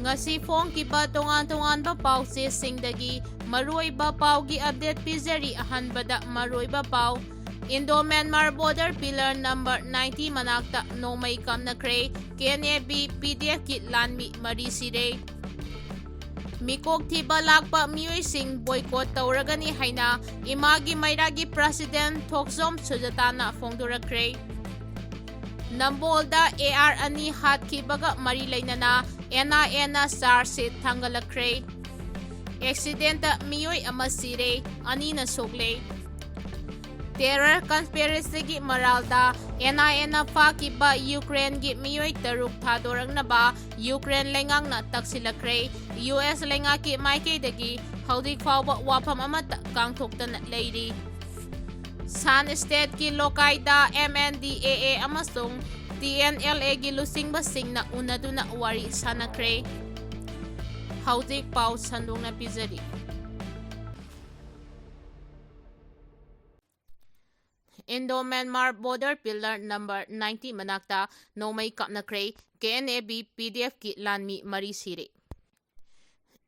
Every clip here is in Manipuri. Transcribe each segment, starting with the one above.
Ngasi fongkiba tongan-tonganba pausesingdagi maruoiba paugi update pizeri ahanbada maruoiba pau Indo-Myanmar border pillar number 90 manakta Nongmei Kapnakre KNAB PDF kit lanmi mari sire Mikok thiba lakpa miyuising boycott Twragani haina imagi mairagi president Thokzom Sujatana fongdorakre Nambolda AR ani hatkibaga mari lainana NIA SARS thangalakre accident miyoi ama sire ani na Sokle Terror conspiracy gi maralda NIA fakiba Ukraine gi miyoi taruk thadorangna Ukraine lengang na taksilakre US lenga ki Meitei dagi haudik fawba wafam amata kangthoktan leiri San State ki Lokaida MNDAA amasung TNLA gi lusingba singna unaduna wari sanakre haudik pau sandungna pizari Indo-Myanmar border pillar number 90 manakta Nongmei Kapnakre KNAB PDF ki lanmi mari sire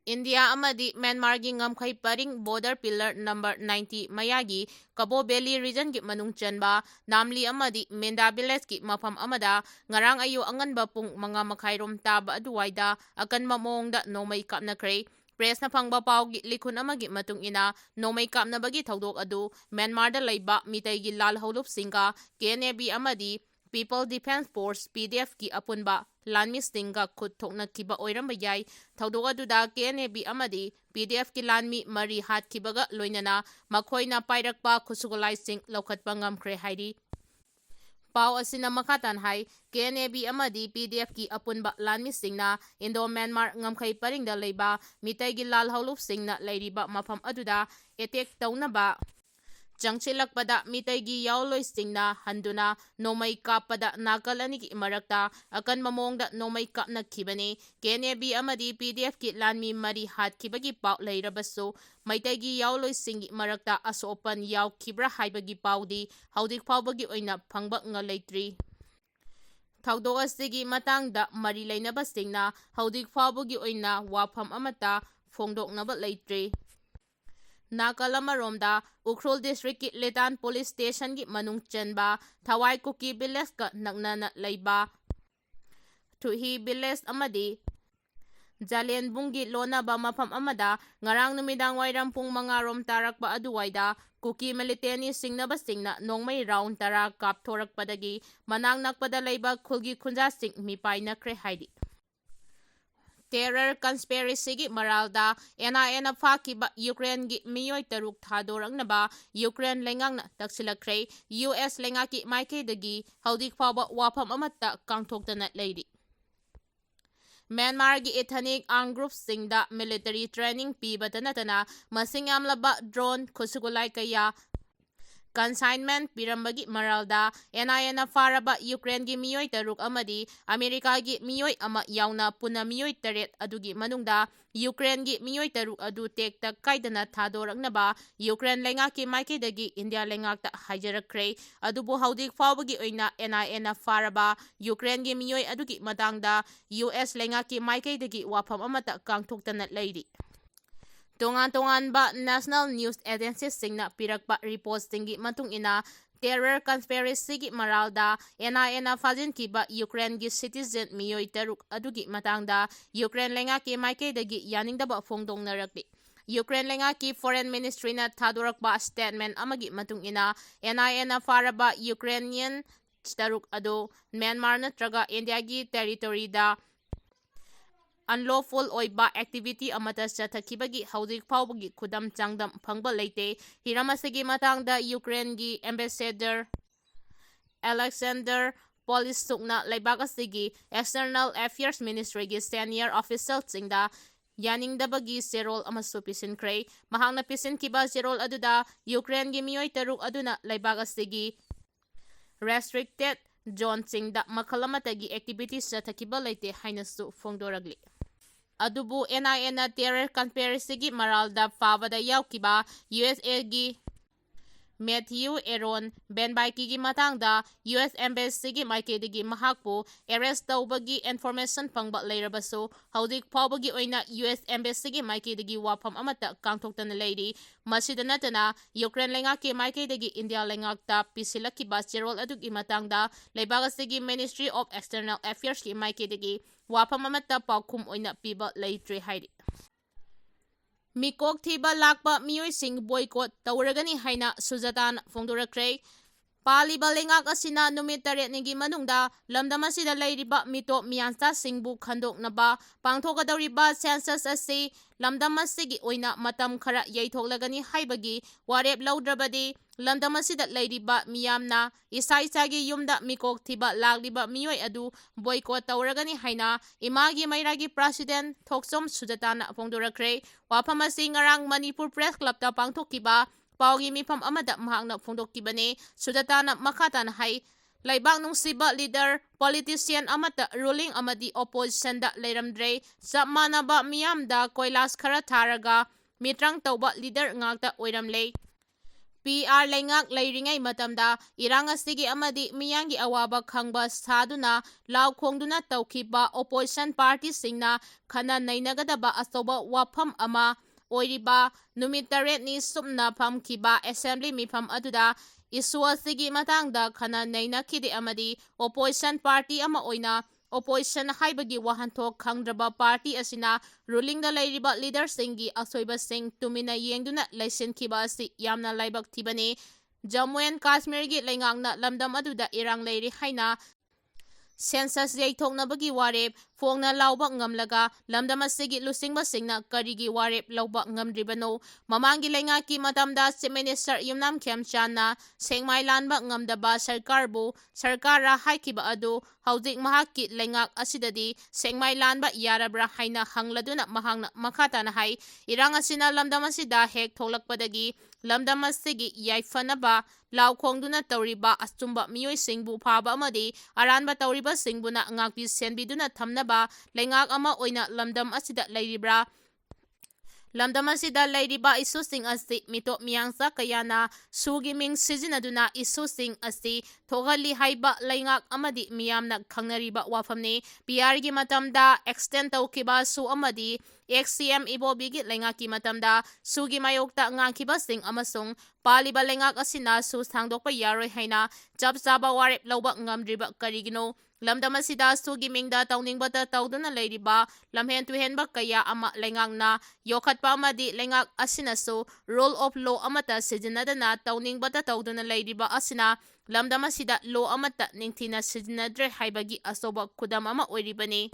India amadi Myanmar gi ngamkhai paring border pillar number 90 mayagi Kabo Valley region gi manung chanba namli amadi Menda village ki mafam amada ngarang ayu anganba pung manga makhairom taba aduwaida akanma mongda Nongmei Kapnakre Press na phangba pawgi likhun amagi matung ina Nongmei Kapnabagi thaudok adu Myanmar da laiba Meitei gi lal holup singka KNAB amadi People Defense Force PDF ki apunba lanmi stingga khut thokna kiba oiramba yai thaudok aduda KNAB amadi PDF ki lanmi mari hat kibaga loinana makhoina pairakpa khusugolai sing lokhatpa ngamkhre hairi Pau asina makatan hai KNAB amadi PDF ki apunba lanmi singna Indo-Myanmar ngamkhai paringda leiba Meitei gi lal holup singna leiriba mafam aduda attack taunaba Changchilakpada Meitei gi yauloi singna handuna Nongmei Kappada nakalani ki marakta akan mamongda Nongmei Kapnakhibani KNAB amadi PDF ki lanmi mari hatkibagi pau leirabasu Meitei gi yauloi singi marakta asopan yaukibra haibagi paudi haudik faubagi oina phangba nga leitri Thaudok asigi matangda mari leinaba singna haudik faubagi oina wafam amata phongdoknaba leitri Nakalamaromda Ukhrul District ki Letan Police Station ki manung chenba Thawai Kuki Village ka naknana leiba Thuhi Village amadi Jalenbungi lonaba mafam amada ngarang numidang wairam pung mangarom tarakpa aduwaida Kuki Militeni singnaba singna Nongmei round tara kapthorakpadagi manang nakpada leiba khulgi khunja sing mipainakre haidi Terror conspiracy gi maralda NIA fakiba Ukraine gi miyoi taruk thadorangnaba Ukraine lengang na taksilakre US lenga ki Meitei dagi haudik fawba wafam amata kangthoktana leiri Myanmar gi ethnic armed groups singda military training pibata natana masing amlaba drone khusugulai kaya Consignment pirambagi maralda NIA faraba Ukraine gi miyoi taruk amadi America gi miyoi ama yauna puna miyoi taret adugi manungda Ukraine gi miyoi taruk adu tekta kaidana thadoraknaba Ukraine lenga ki Meitei dagi India lengakta haijarakre adubu haudik fawbagi oina NIA faraba Ukraine gi miyoi adugi matangda US lenga ki Meitei dagi wafam amata kangthoktana leiri Tongan-tonganba National News Agencies singna pirakpa reporting gi matung ina terror conspiracy gi maralda NIA fajin kiba Ukraine gi citizen miyoi taruk adugi matangda Ukraine lenga ki Meitei dagi yaningdaba phongdongnarakbi Ukraine lenga ki Foreign Ministry na thadorakba statement amagi matung ina NIA faraba Ukrainian taruk ado Myanmar natraga India gi territory da unlawful oiba activity amata chathakibagi haudik faubagi khudam changdam phangba leite hiramasigi matangda Ukraine gi ambassador Alexander Polishchukna leibakasigi External Affairs Ministry gi senior official singda yaningdabagi serol amasu pisinkre mahangna pisinkiba serol aduda Ukraine gi miyoi taruk aduna leibakasigi restricted zone singda makalamatagi activities chathakiba leite hainasu phongdoragli Adubu NIA terror conspiracy gi maralda fawada yaukiba USA gi Matthew Aaron Benbaiki matangda US Embassy gi maikeidagi mahakpu arrest tawbagi information pangba leirabasu haudik phawbagi oina US Embassy gi maikeidagi wafam amata kangthoktana leiri masida natana Ukraine lengaki maikeidagi India lengakta pisilakiba cherol adugi matangda leibagasi Ministry of External Affairs ki maikeidagi wafam amata paukhum oina piba leitre hairi Mikok thiba lakpa miyoising boycott tawragani haina Sujatan Phongdorakkhre Paliba lengak asina numit 8 nigi manungda lamdam asida leiriba mito miyansa singbu khandoknaba pangthokadawriba census asi lamdam asigi oina matam khara yaithoklagani haibagi warep lawdrabadi lamdam asida leiriba miyamna isai-isagi yumda mikok thiba lagliba miyoi adu boycott tawragani haina imagi mairagi president Thoksom Sujatana Phongdorakkhre wafam asi ngarang Manipur Press Club ta pangthokiba Paugi mifam amada mahakna phongdokibane Sujatana makhatana hai laibak nungsiba leader politician amata ruling amadi opposition da leiramdre sapmanaba miyamda koilas khara tharaga mitrang tawba leader ngakta oiramle PR lengak leiringai matamda irang asigi amadi miyangi awaba khangba saduna law khongduna tawkiba opposition party singna khana nainagadaba asoba wafam ama oiriba numit 8 ni sumna phamkiba assembly mifam aduda isu asigi matangda khana nainakide amadi opposition party ama oina opposition haibagi wahanthok khangdraba party asina ruling da leiriba leader singi asoiba sing tumina yengduna laisinkiba asi yamna laibak thibani Jammu and Kashmir gi lengangna lamdam aduda irang leiri haina census yaithoknabagi warep phongna lawba ngamlaga lamdam asigi lusingba singna karigi warep lawba ngamdribano mamangi lengaki matamda chief minister Yumnam Khemchandna sengmai lanba ngamdaba sarkara haikiba adu hauzik mahakki lengak asidadi sengmai lanba yarabra haina hangladuna mahangna makhatana hai irang asina lamdam asida hek tholakpadagi lamdam asigi yaifanaba law khongduna tawriba astumba miyoi singbu phaba amadi aranba tawriba singbuna ngakpi senbiduna thamnaba lengak ama oina lamdam asida leiribra lamdam asida leiriba isusing asi mito miyangsa kayana sugiming sizinaduna isusing asi thogali haiba lengak amadi miyamna khangnariba wafamne PR gi matamda extend tawkiba su amadi XCM ibobigi lengaki matamda sugi mayokta ngangkiba sing amasung paliba lengak asina su sangdokpa yaroi haina chap chaba warep lawba ngamdriba karigino lamdam asida sugi mingda tawningbata tawduna leiriba lamhen tuhenba kaya ama lengakna yokhatpa amadi lengak asina su rule of law amata sijinadana tawningbata tawduna leiriba asina lamdam asida law amata ningthina sijinadre haibagi asoba khudam ama oiribani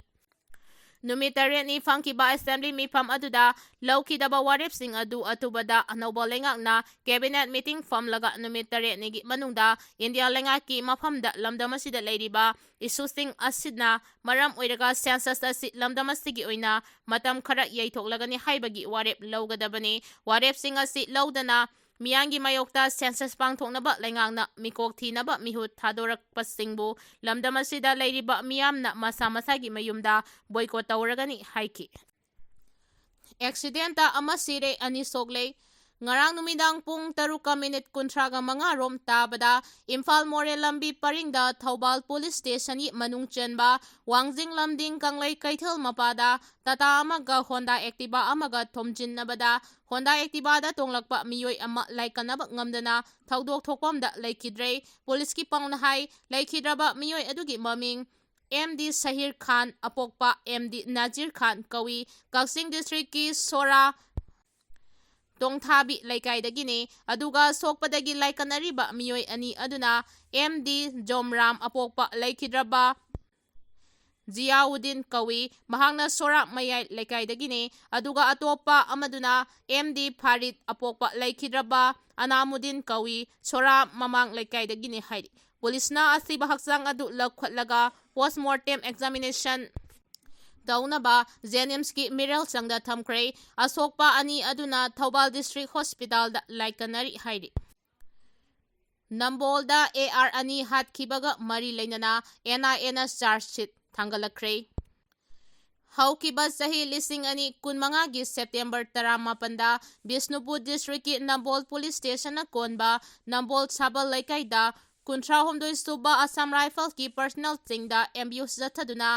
numit 8 ni phangkiba assembly mifam aduda lawkidaba warepsing adu atubada anauba lengakna cabinet meeting famlaga numit 8 ni manungda India lengaki mafamda lamdam asida leiriba isusing asidna maram oiraga census asi lamdam asigi oina matam khara yaithoklagani haibagi warep lawgadabani warepsing asi lawdana miyangi mayokta census pangthoknaba lengangna mikok thinaba mihut thadorakpasingbu lamdam asida leiriba miyamna masa masagi mayumda boycott tawragani haiki accidenta ama Sire ani Sokle ngarang numidang pung 3:30 rom tabada Imphal More lambi paringda Thoubal police station yi manung chenba Wangjing lamding Kanglai Kaithal mapada Tata amaga Honda Activa amaga thomjin nabada Honda Activa da tonglakpa miyoi ama laikanaba ngamdana thaudok thokpamda laikidre police ki pangna hai laikhidraba miyoi adugi maming MD Sahir Khan apokpa MD Nazir Khan kawi Kaksing district ki Sora Tongthabi laikaidagini aduga sokpadagi laikanariba miyoi ani aduna MD Jomram apokpa laikhidraba Ziauddin kawi mahangna Sora mayai laikaidagini aduga atopa amaduna MD Farid apokpa laikhidraba Anamuddin kawi Sora mamang laikaidagini hairi Polisna asiba haksang adu lakhatlaga postmortem examination Daunaba Jennings-ki Miral Changda thamkhre asokpa ani aduna Thoubal District Hospital da laikanari hairi Nambolda AR ani hatkibaga mari leinana NIA charge sheet thangalakkhre ꯍꯧꯈꯤꯕ ꯆꯍꯤ 2015ꯒꯤ ꯁꯦꯞꯇꯦꯝꯕꯔ 18ꯗ ꯕꯤꯁꯅꯨꯄꯨꯔ ꯗꯤꯁꯇ꯭ꯔꯤꯛꯀꯤ ꯅꯝꯕꯣꯜ ꯄꯨꯂꯤꯁ ꯁ꯭ꯇꯦꯁꯟꯅ ꯀꯣꯟꯕ ꯅꯝꯕꯣꯜ ꯁꯥꯕꯜ ꯂꯩꯀꯥꯏꯗ 38 ꯁꯨꯕ ꯑꯁꯥꯝ ꯔꯥꯏꯐꯜꯁꯀꯤ ꯄꯔꯁꯣꯅꯦꯜ ꯆꯤꯡꯗ ꯑꯦꯝꯕ꯭ꯌꯨꯁ ꯆꯠꯊꯗꯨꯅ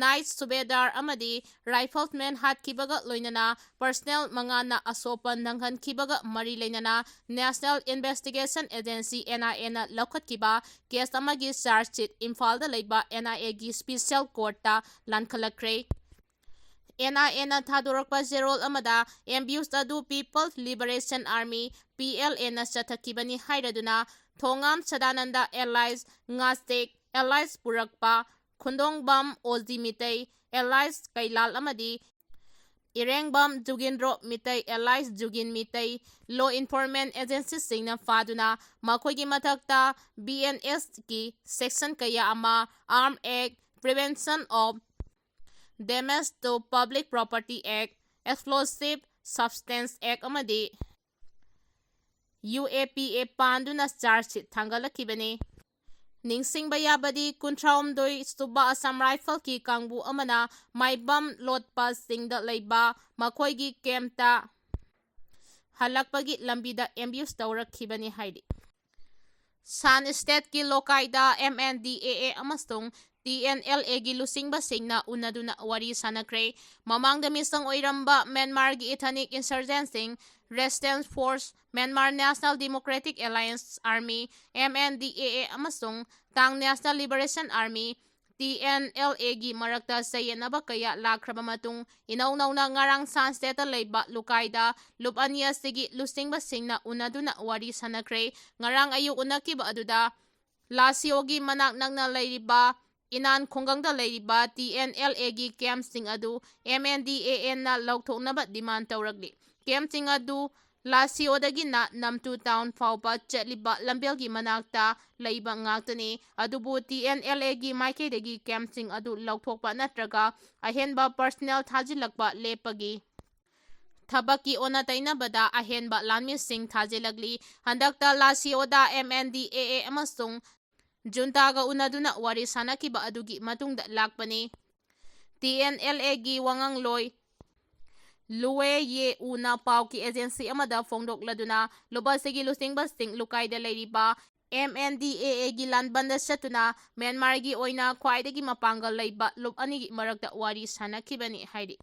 ꯅꯥꯏꯠ ꯁꯨꯕꯦꯗꯥꯔ ꯑꯃꯗꯤ ꯔꯥꯏꯐꯜꯃꯦꯟ ꯍꯥꯠꯈꯤꯕꯒ ꯂꯣꯏꯅꯅ ꯄꯔꯁꯣꯅꯦꯜ ꯃꯉꯥꯅ ꯑꯁꯣꯛꯄ ꯅꯪꯍꯟꯈꯤꯕꯒ ꯃꯔꯤ ꯂꯩꯅꯅ ꯅꯦꯁꯅꯦꯜ ꯏꯟꯚꯦꯁꯇꯤꯒꯦꯁꯟ ꯑꯦꯖꯦꯟꯁꯤ (NIA)ꯅ ꯂꯧꯈꯠꯈꯤꯕ ꯀꯦꯁ ꯑꯃꯒꯤ ꯆꯥꯔꯖ ꯁꯤꯠ ꯏꯝꯐꯥꯜꯗ ꯂꯩꯕ NIA ꯒꯤ ꯁ꯭ꯄꯦꯁꯤꯑꯦꯜ ꯀꯣꯔꯠꯇ ꯂꯥꯟꯈꯠꯂꯛꯈ꯭ꯔꯦ꯫ NIA-ꯅ ꯊꯥꯗꯣꯔꯛꯄ ꯆꯦꯔꯣꯜ ꯑꯃꯗ ꯑꯦꯝꯕ꯭ꯌꯨꯁ ꯑꯗꯨ ꯄꯤꯄꯜꯁ ꯂꯤꯕꯔꯦꯁꯟ ꯑꯥꯔꯃꯤ (PLA)ꯅ ꯆꯠꯊꯈꯤꯕꯅꯤ ꯍꯥꯏꯔꯗꯨꯅ ꯊꯣꯉꯥꯝ ꯁꯗꯥꯅꯟꯗ ꯑꯦꯂꯥꯏꯁ ꯉꯥꯁꯇꯦꯛ ꯑꯦꯂꯥꯏꯁ ꯄꯨꯔꯛꯄ ꯈꯨꯟꯗꯣꯡꯕꯝ ꯑꯣꯜꯖꯤ ꯃꯤꯇꯩ ꯑꯦꯂꯥꯏꯁ ꯀꯩꯂꯥꯜ ꯑꯃꯗꯤ ꯏꯔꯦꯡꯕꯝ ꯖꯨꯒꯤꯟꯗ꯭ꯔꯣ ꯃꯤꯇꯩ ꯑꯦꯂꯥꯏꯁ ꯖꯨꯒꯤꯟ ꯃꯤꯇꯩ ꯂꯣ ꯏꯟꯐꯣꯔꯁꯃꯦꯟꯠ ꯑꯦꯖꯦꯟꯁꯤꯁꯤꯡꯅ ꯐꯥꯗꯨꯅ ꯃꯈꯣꯏꯒꯤ ꯃꯊꯛꯇ BNS-ꯒꯤ ꯁꯦꯛꯁꯟ ꯀꯌꯥ ꯑꯃ arms act, prevention of damage to public property act, explosive substance act ꯑꯃꯗꯤ UAPA ꯄꯥꯟꯗꯨꯅ ꯆꯥꯔꯖ ꯁꯤꯠ ꯊꯥꯡꯒꯠꯂꯛꯈꯤꯕꯅꯤ꯫ ꯅꯤꯡꯁꯤꯡꯕ ꯌꯥꯕꯗꯤ 38 ꯁꯨꯕ ꯑꯁꯥꯝ ꯔꯥꯏꯐꯜꯁꯀꯤ ꯀꯥꯡꯕꯨ ꯑꯃꯅ ꯃꯥꯏꯕꯝ ꯂꯣꯠꯄ ꯆꯤꯡꯗ ꯂꯩꯕ ꯃꯈꯣꯏꯒꯤ ꯀꯦꯝꯞꯇ ꯍꯜꯂꯛꯄꯒꯤ ꯂꯝꯕꯤꯗ ꯑꯦꯝꯕ꯭ꯌꯨꯁ ꯇꯧꯔꯛꯈꯤꯕꯅꯤ ꯍꯥꯏꯔꯤ꯫ ꯁꯥꯟ ꯁ꯭ꯇꯦꯠꯀꯤ ꯂꯣꯀꯥꯏꯗ MNDAA ꯑꯃꯁꯨꯡ TNLA-ꯒꯤ ꯂꯨꯆꯤꯡꯕꯁꯤꯡꯅ ꯎꯅꯗꯨꯅ ꯋꯥꯔꯤ ꯁꯥꯅꯈ꯭ꯔꯦ꯫ ꯃꯃꯥꯡꯗ ꯃꯤꯆꯪ ꯑꯣꯏꯔꯝꯕ ꯃ꯭ꯌꯥꯟꯃꯥꯔꯒꯤ ꯏꯊꯅꯤꯛ ꯏꯟꯁꯔꯖꯦꯟꯁꯤꯡ resistance force, Myanmar national democratic alliance army (MNDAA) ꯑꯃꯁꯨꯡ ꯇꯥꯡ ꯅꯦꯁꯅꯦꯜ ꯂꯤꯕꯔꯦꯁꯟ ꯑꯥꯔꯃꯤ (TNLA)ꯒꯤ ꯃꯔꯛꯇ ꯆꯌꯦꯠꯅꯕ ꯀꯌꯥ ꯂꯥꯛꯈ꯭ꯔꯕ ꯃꯇꯨꯡ ꯏꯅꯧ ꯅꯧꯅ ꯉꯔꯥꯡ ꯁꯥꯟ ꯁ꯭ꯇꯦꯠꯇ ꯂꯩꯕ ꯂꯨꯀꯥꯏꯗ ꯂꯨꯞ ꯑꯅꯤ ꯑꯁꯤꯒꯤ ꯂꯨꯆꯤꯡꯕꯁꯤꯡꯅ ꯎꯅꯗꯨꯅ ꯋꯥꯔꯤ ꯁꯥꯅꯈ꯭ꯔꯦ꯫ ꯉꯔꯥꯡ ꯑꯌꯨꯛ ꯎꯅꯈꯤꯕ ꯑꯗꯨꯗ ꯂꯥꯁꯤꯑꯣꯒꯤ ꯃꯅꯥꯛ ꯅꯛꯅ ꯂꯩꯔꯤꯕ ꯏꯅꯥꯟ ꯈꯨꯡꯒꯪꯗ ꯂꯩꯔꯤꯕ TNLA-ꯒꯤ ꯀꯦꯝꯞꯁꯤꯡ ꯑꯗꯨ MNDAA-ꯅ ꯂꯧꯊꯣꯛꯅꯕ ꯗꯤꯃꯥꯟꯗ ꯇꯧꯔꯛꯂꯤ꯫ ꯀꯦꯝꯞꯁꯤꯡ ꯑꯗꯨ ꯂꯥꯁꯤꯑꯣꯗꯒꯤꯅ ꯅꯝꯇꯨ ꯇꯥꯎꯟ ꯐꯥꯎꯕ ꯆꯠꯂꯤꯕ ꯂꯝꯕꯦꯜꯒꯤ ꯃꯅꯥꯛꯇ ꯂꯩꯕ ꯉꯥꯛꯇꯅꯤ꯫ ꯑꯗꯨꯕꯨ TNLA-ꯒꯤ ꯃꯥꯏꯀꯩꯗꯒꯤ ꯀꯦꯝꯞꯁꯤꯡ ꯑꯗꯨ ꯂꯧꯊꯣꯛꯄ ꯅꯠꯇ꯭ꯔꯒ ꯑꯍꯦꯟꯕ ꯄꯔꯁꯣꯅꯦꯜ ꯊꯥꯖꯤꯜꯂꯛꯄ ꯂꯦꯞꯄꯒꯤ ꯊꯕꯛꯀꯤ ꯑꯣꯟꯅ ꯇꯩꯅꯕꯗ ꯑꯍꯦꯟꯕ ꯂꯥꯟꯃꯤꯁꯤꯡ ꯊꯥꯖꯤꯜꯂꯛꯂꯤ꯫ ꯍꯟꯗꯛꯇ ꯂꯥꯁꯤꯑꯣꯗ MNDAA ꯑꯃꯁꯨꯡ ꯖꯨꯟꯇꯥꯒ ꯎꯅꯗꯨꯅ ꯋꯥꯔꯤ ꯁꯥꯅꯈꯤꯕ ꯑꯗꯨꯒꯤ ꯃꯇꯨꯡꯗ ꯂꯥꯛꯄꯅꯤ꯫ TNLA-ꯒꯤ ꯋꯥꯉꯥꯡꯂꯣꯏ ꯂꯨꯋꯦ ꯌꯦꯎꯅ ꯄꯥꯎꯒꯤ ꯑꯦꯖꯦꯟꯁꯤ ꯑꯃꯗ ꯐꯣꯡꯗꯣꯛꯂꯗꯨꯅ ꯂꯨꯞ ꯑꯁꯤꯒꯤ ꯂꯨꯆꯤꯡꯕꯁꯤꯡ ꯂꯨꯀꯥꯏꯗ ꯂꯩꯔꯤꯕ MNDAA-ꯒꯤ ꯂꯥꯟꯕꯟꯗ ꯆꯠꯇꯨꯅ ꯃ꯭ꯌꯥꯟꯃꯥꯔꯒꯤ ꯑꯣꯏꯅ ꯈ꯭ꯋꯥꯏꯗꯒꯤ ꯃꯄꯥꯡꯒꯜ ꯂꯩꯕ ꯂꯨꯞ ꯑꯅꯤꯒꯤ ꯃꯔꯛꯇ ꯋꯥꯔꯤ ꯁꯥꯅꯈꯤꯕꯅꯤ ꯍꯥꯏꯔꯤ꯫